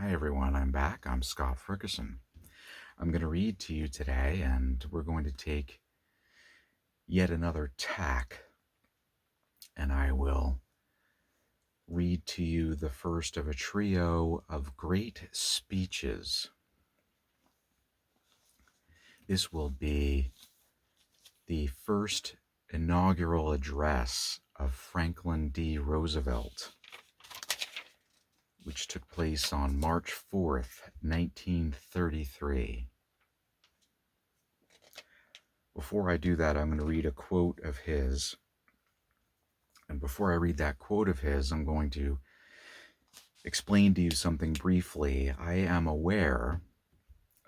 Hi everyone, I'm back. I'm Scott Ferguson. I'm going to read to you today, and we're going to take yet another tack, and I will read to you the first of a trio of great speeches. This will be the first inaugural address of Franklin D. Roosevelt, which took place on March 4th, 1933. Before I do that, I'm going to read a quote of his. And before I read that quote of his, I'm going to explain to you something briefly. I am aware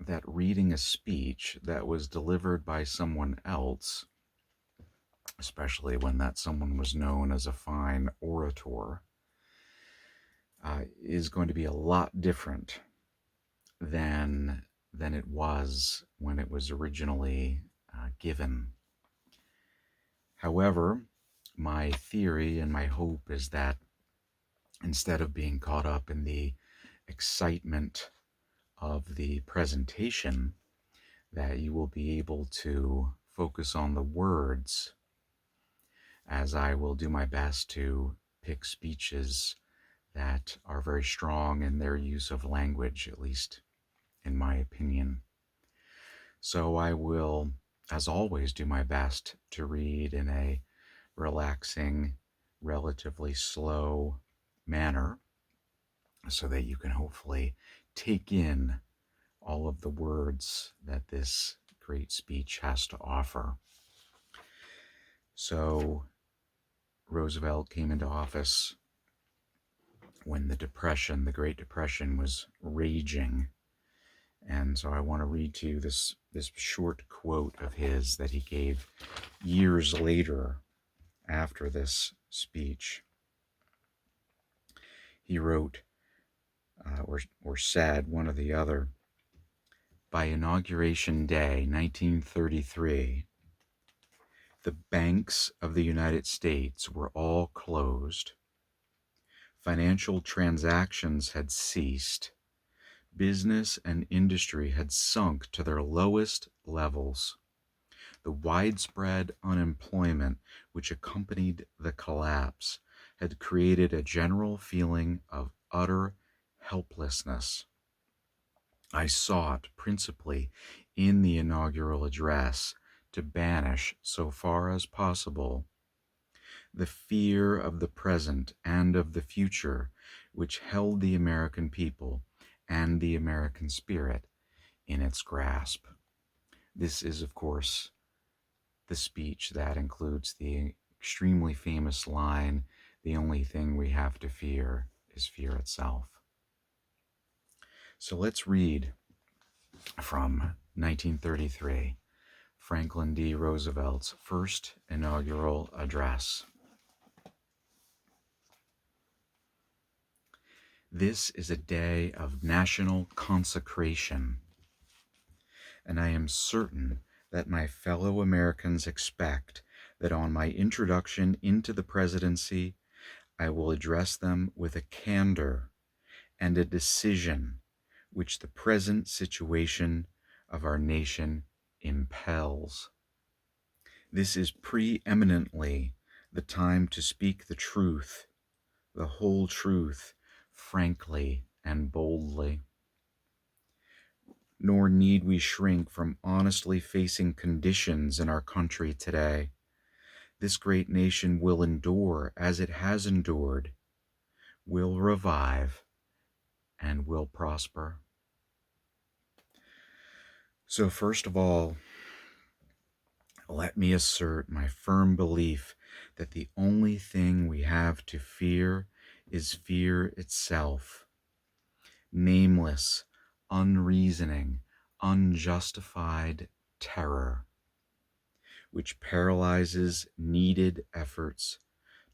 that reading a speech that was delivered by someone else, especially when that someone was known as a fine orator, is going to be a lot different than it was when it was originally given. However, my theory and my hope is that instead of being caught up in the excitement of the presentation, that you will be able to focus on the words, as I will do my best to pick speeches that are very strong in their use of language, at least in my opinion. So I will, as always, do my best to read in a relaxing, relatively slow manner so that you can hopefully take in all of the words that this great speech has to offer. So Roosevelt came into office when the Great Depression was raging. And so I want to read to you this short quote of his that he gave years later after this speech. He wrote, or said, one or the other, by Inauguration Day, 1933, the banks of the United States were all closed. Financial transactions had ceased. Business and industry had sunk to their lowest levels. The widespread unemployment which accompanied the collapse had created a general feeling of utter helplessness. I sought principally in the inaugural address to banish, so far as possible, the fear of the present and of the future which held the American people and the American spirit in its grasp. This is, of course, the speech that includes the extremely famous line, "The only thing we have to fear is fear itself." So let's read from 1933, Franklin D. Roosevelt's first inaugural address. This is a day of national consecration, and I am certain that my fellow Americans expect that on my introduction into the presidency, I will address them with a candor and a decision which the present situation of our nation impels. This is preeminently the time to speak the truth, the whole truth, frankly and boldly. Nor need we shrink from honestly facing conditions in our country today. This great nation will endure as it has endured, will revive, and will prosper. So first of all, let me assert my firm belief that the only thing we have to fear is fear itself. Nameless, unreasoning, unjustified terror, which paralyzes needed efforts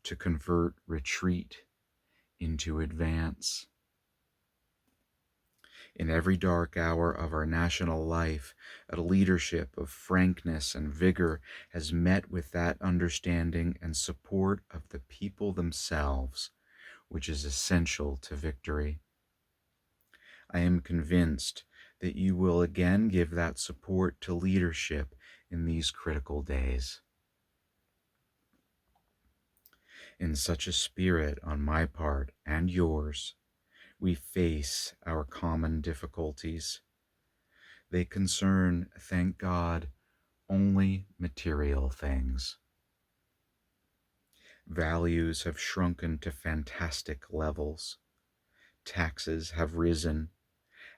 to convert retreat into advance. In every dark hour of our national life, a leadership of frankness and vigor has met with that understanding and support of the people themselves, which is essential to victory. I am convinced that you will again give that support to leadership in these critical days. In such a spirit on my part and yours, we face our common difficulties. They concern, thank God, only material things. Values have shrunken to fantastic levels. Taxes have risen.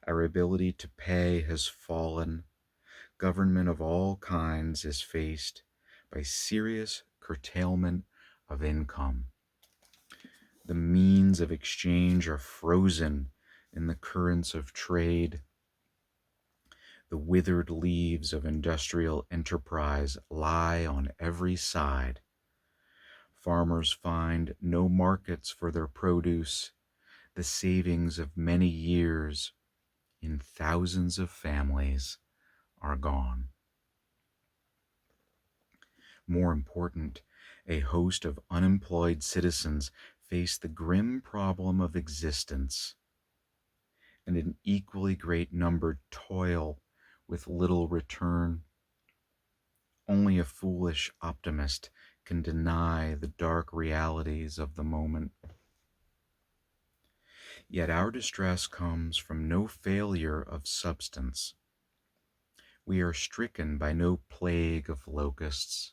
Our ability to pay has fallen. Government of all kinds is faced by serious curtailment of income. The means of exchange are frozen in the currents of trade. The withered leaves of industrial enterprise lie on every side. Farmers find no markets for their produce. The savings of many years in thousands of families are gone. More important, a host of unemployed citizens face the grim problem of existence, and an equally great number toil with little return. Only a foolish optimist can deny the dark realities of the moment. Yet our distress comes from no failure of substance. We are stricken by no plague of locusts.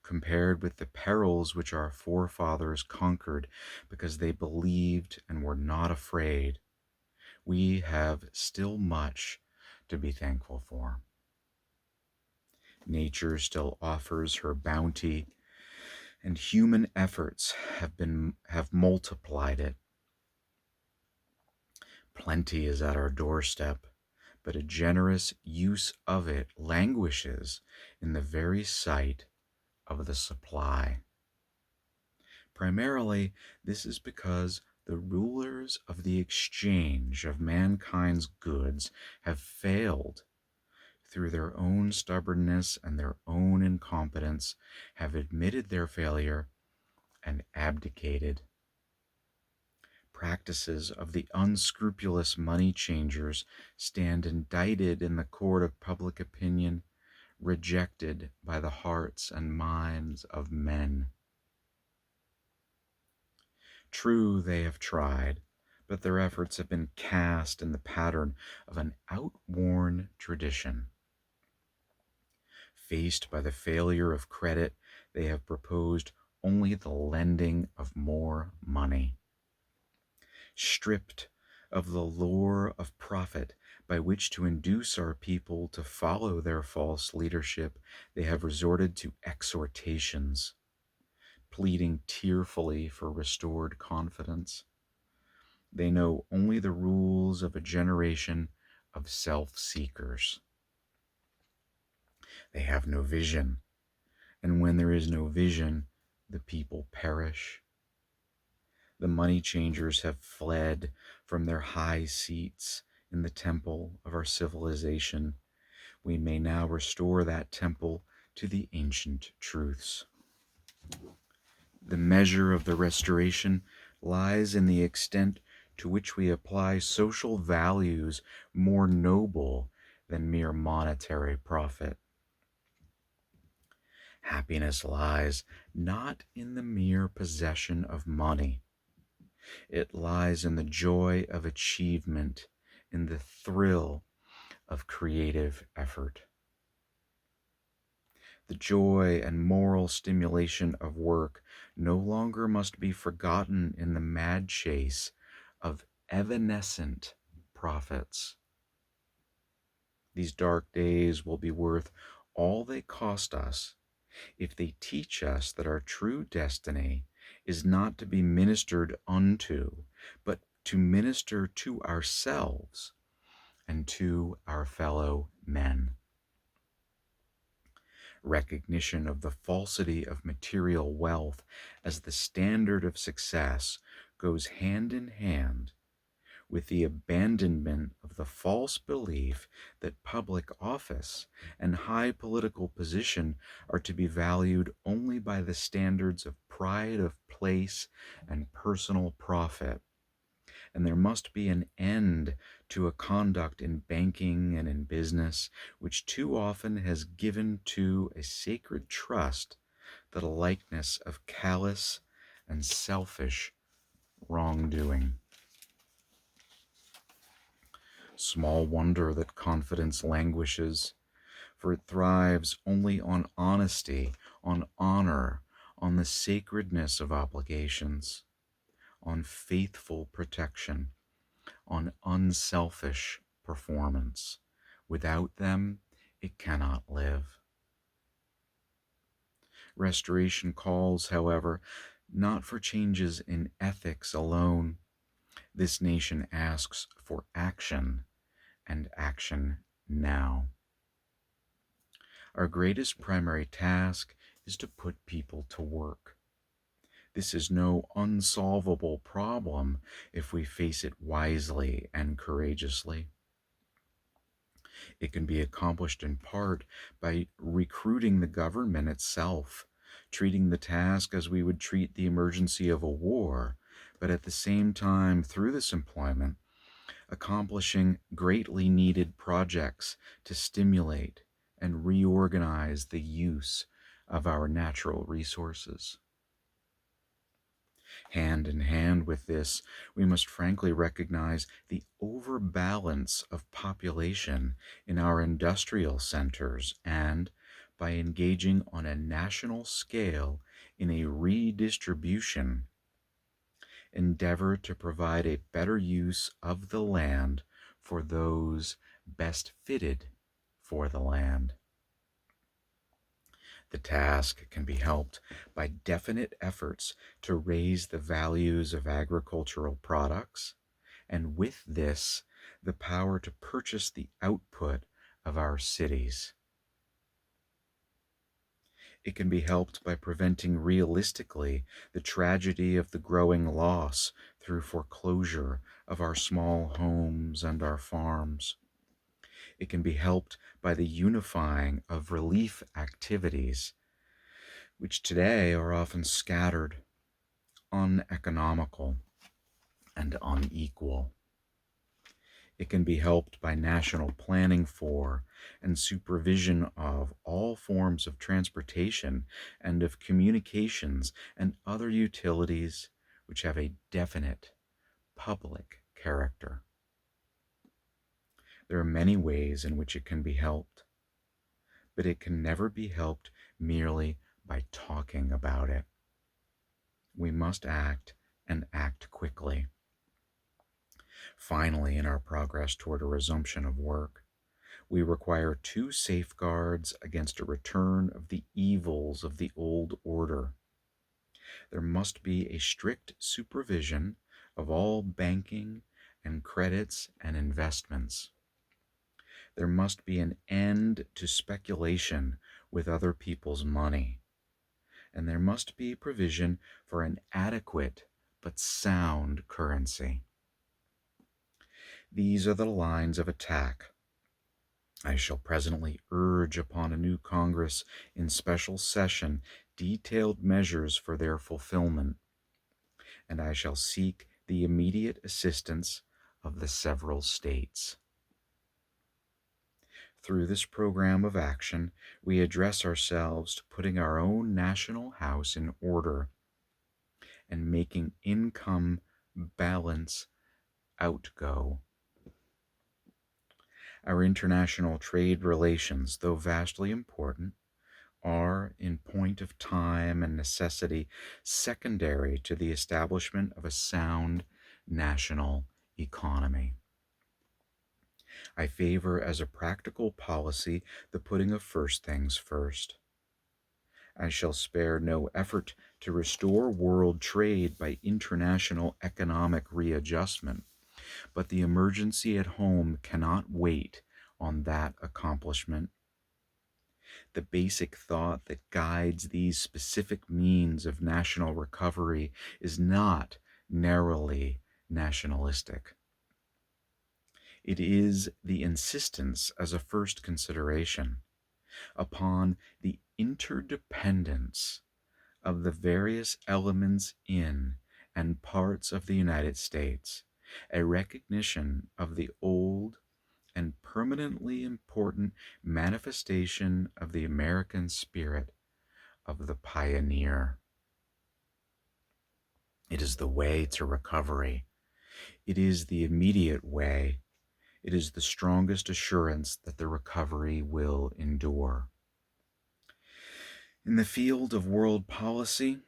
Compared with the perils which our forefathers conquered because they believed and were not afraid, we have still much to be thankful for. Nature still offers her bounty, and human efforts have multiplied it. Plenty is at our doorstep, but a generous use of it languishes in the very sight of the supply. Primarily, this is because the rulers of the exchange of mankind's goods have failed through their own stubbornness and their own incompetence, have admitted their failure and abdicated. Practices of the unscrupulous money changers stand indicted in the court of public opinion, rejected by the hearts and minds of men. True, they have tried, but their efforts have been cast in the pattern of an outworn tradition. Faced by the failure of credit, they have proposed only the lending of more money. Stripped of the lure of profit by which to induce our people to follow their false leadership, they have resorted to exhortations, pleading tearfully for restored confidence. They know only the rules of a generation of self-seekers. They have no vision, and when there is no vision, the people perish. The money changers have fled from their high seats in the temple of our civilization. We may now restore that temple to the ancient truths. The measure of the restoration lies in the extent to which we apply social values more noble than mere monetary profit. Happiness lies not in the mere possession of money. It lies in the joy of achievement, in the thrill of creative effort. The joy and moral stimulation of work no longer must be forgotten in the mad chase of evanescent profits. These dark days will be worth all they cost us if they teach us that our true destiny is not to be ministered unto, but to minister to ourselves and to our fellow men. Recognition of the falsity of material wealth as the standard of success goes hand in hand with the abandonment of the false belief that public office and high political position are to be valued only by the standards of pride of place and personal profit, and there must be an end to a conduct in banking and in business which too often has given to a sacred trust the likeness of callous and selfish wrongdoing. Small wonder that confidence languishes, for it thrives only on honesty, on honor, on the sacredness of obligations, on faithful protection, on unselfish performance. Without them, it cannot live. Restoration calls, however, not for changes in ethics alone. This nation asks for action, and action now. Our greatest primary task is to put people to work. This is no unsolvable problem if we face it wisely and courageously. It can be accomplished in part by recruiting the government itself, treating the task as we would treat the emergency of a war, but at the same time, through this employment, accomplishing greatly needed projects to stimulate and reorganize the use of our natural resources. Hand in hand with this, we must frankly recognize the overbalance of population in our industrial centers and, by engaging on a national scale in a redistribution, endeavor to provide a better use of the land for those best fitted for the land. The task can be helped by definite efforts to raise the values of agricultural products, and with this, the power to purchase the output of our cities. It can be helped by preventing realistically the tragedy of the growing loss through foreclosure of our small homes and our farms. It can be helped by the unifying of relief activities, which today are often scattered, uneconomical, and unequal. It can be helped by national planning for and supervision of all forms of transportation and of communications and other utilities which have a definite public character. There are many ways in which it can be helped, but it can never be helped merely by talking about it. We must act, and act quickly. Finally, in our progress toward a resumption of work, we require two safeguards against a return of the evils of the old order. There must be a strict supervision of all banking and credits and investments. There must be an end to speculation with other people's money, and there must be provision for an adequate but sound currency. These are the lines of attack I shall presently urge upon a new Congress in special session detailed measures for their fulfillment, and I shall seek the immediate assistance of the several states. Through this program of action, we address ourselves to putting our own national house in order and making income balance outgo. Our international trade relations, though vastly important, are, in point of time and necessity, secondary to the establishment of a sound national economy. I favor as a practical policy the putting of first things first. I shall spare no effort to restore world trade by international economic readjustment, but the emergency at home cannot wait on that accomplishment. The basic thought that guides these specific means of national recovery is not narrowly nationalistic. It is the insistence as a first consideration upon the interdependence of the various elements in and parts of the United States a recognition of the old and permanently important manifestation of the American spirit of the pioneer. It is the way to recovery. It is the immediate way. It is the strongest assurance that the recovery will endure. In the field of world policy,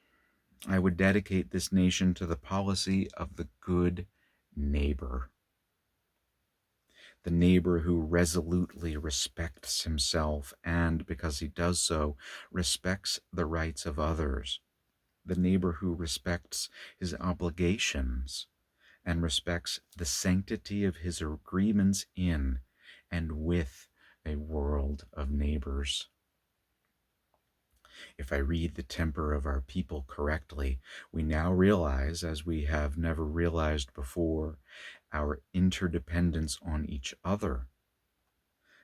I would dedicate this nation to the policy of the good neighbor. The neighbor who resolutely respects himself and, because he does so, respects the rights of others. The neighbor who respects his obligations and respects the sanctity of his agreements in and with a world of neighbors. If I read the temper of our people correctly, we now realize, as we have never realized before, our interdependence on each other,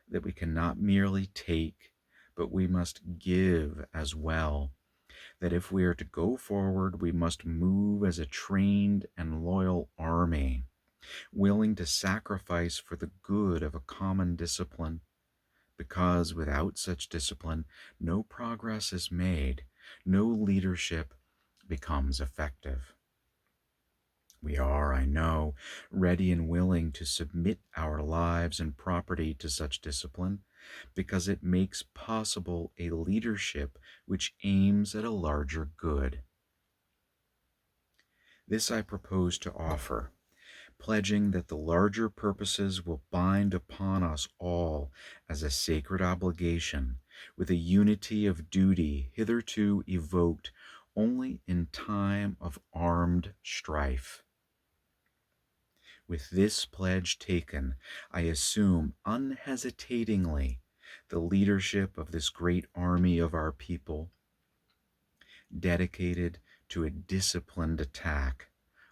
that we cannot merely take, but we must give as well, that if we are to go forward, we must move as a trained and loyal army, willing to sacrifice for the good of a common discipline, because without such discipline, no progress is made, no leadership becomes effective. We are, I know, ready and willing to submit our lives and property to such discipline, because it makes possible a leadership which aims at a larger good. This I propose to offer, pledging that the larger purposes will bind upon us all as a sacred obligation, with a unity of duty hitherto evoked only in time of armed strife. With this pledge taken, I assume unhesitatingly the leadership of this great army of our people, dedicated to a disciplined attack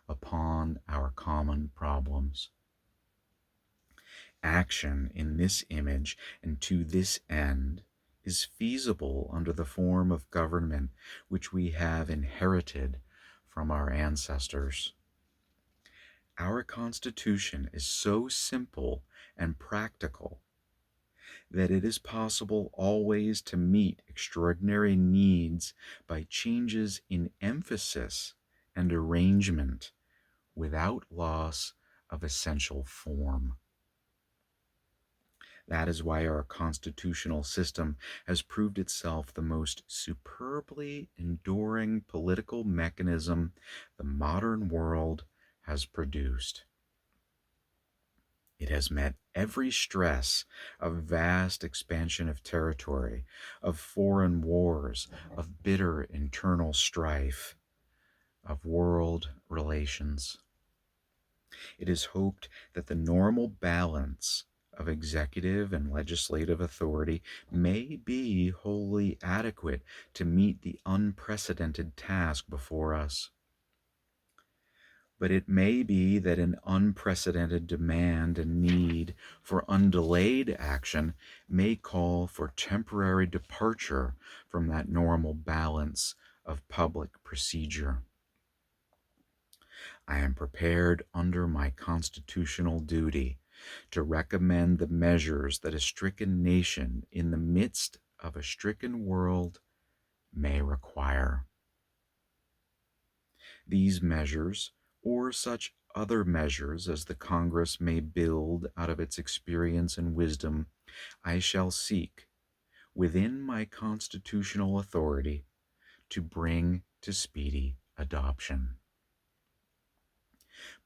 upon our common problems. Action in this image and to this end is feasible under the form of government which we have inherited from our ancestors. Our Constitution is so simple and practical that it is possible always to meet extraordinary needs by changes in emphasis and arrangement without loss of essential form. That is why our constitutional system has proved itself the most superbly enduring political mechanism the modern world has produced. It has met every stress of vast expansion of territory, of foreign wars, of bitter internal strife, of world relations. It is hoped that the normal balance of executive and legislative authority may be wholly adequate to meet the unprecedented task before us. But it may be that an unprecedented demand and need for undelayed action may call for temporary departure from that normal balance of public procedure. I am prepared under my constitutional duty to recommend the measures that a stricken nation in the midst of a stricken world may require. These measures, or such other measures as the Congress may build out of its experience and wisdom, I shall seek, within my constitutional authority, to bring to speedy adoption.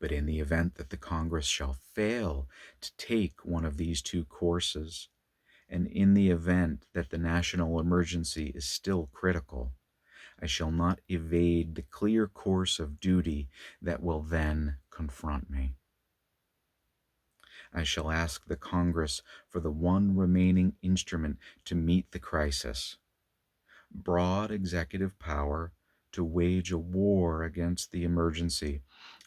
But in the event that the Congress shall fail to take one of these two courses, and in the event that the national emergency is still critical, I shall not evade the clear course of duty that will then confront me. I shall ask the Congress for the one remaining instrument to meet the crisis: broad executive power to wage a war against the emergency,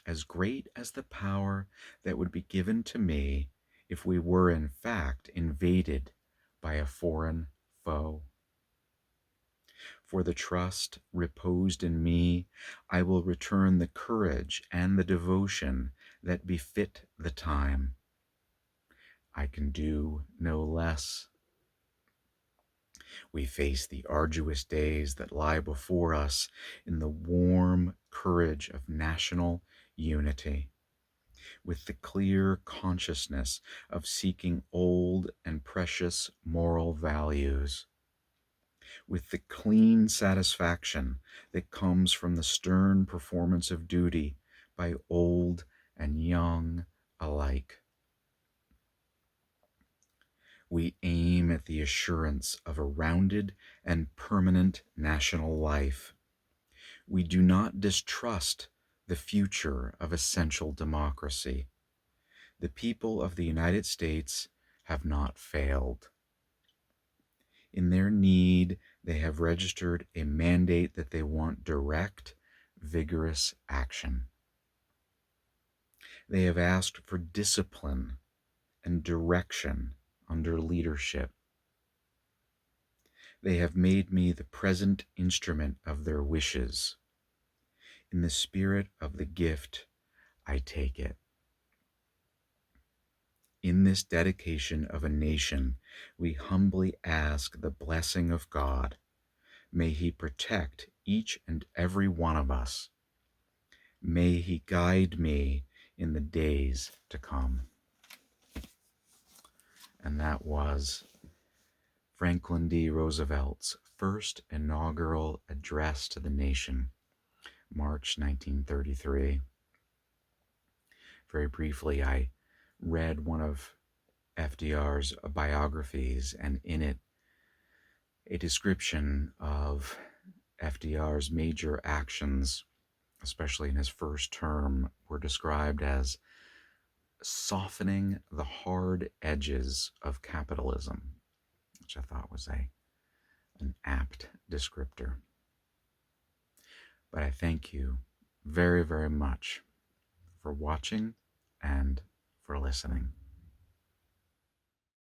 as great as the power that would be given to me if we were in fact invaded by a foreign foe. For the trust reposed in me, I will return the courage and the devotion that befit the time. I can do no less. We face the arduous days that lie before us in the warm courage of national unity, with the clear consciousness of seeking old and precious moral values, with the clean satisfaction that comes from the stern performance of duty by old and young alike. We aim at the assurance of a rounded and permanent national life. We do not distrust the future of essential democracy. The people of the United States have not failed. In their need, they have registered a mandate that they want direct, vigorous action. They have asked for discipline and direction under leadership. They have made me the present instrument of their wishes. In the spirit of the gift, I take it. In this dedication of a nation, we humbly ask the blessing of God. May He protect each and every one of us. May He guide me in the days to come. And that was Franklin D. Roosevelt's first inaugural address to the nation, March 1933. Very briefly, I read one of FDR's biographies, and in it, a description of FDR's major actions, especially in his first term, were described as softening the hard edges of capitalism, which I thought was an apt descriptor. But I thank you very, very much for watching and for listening.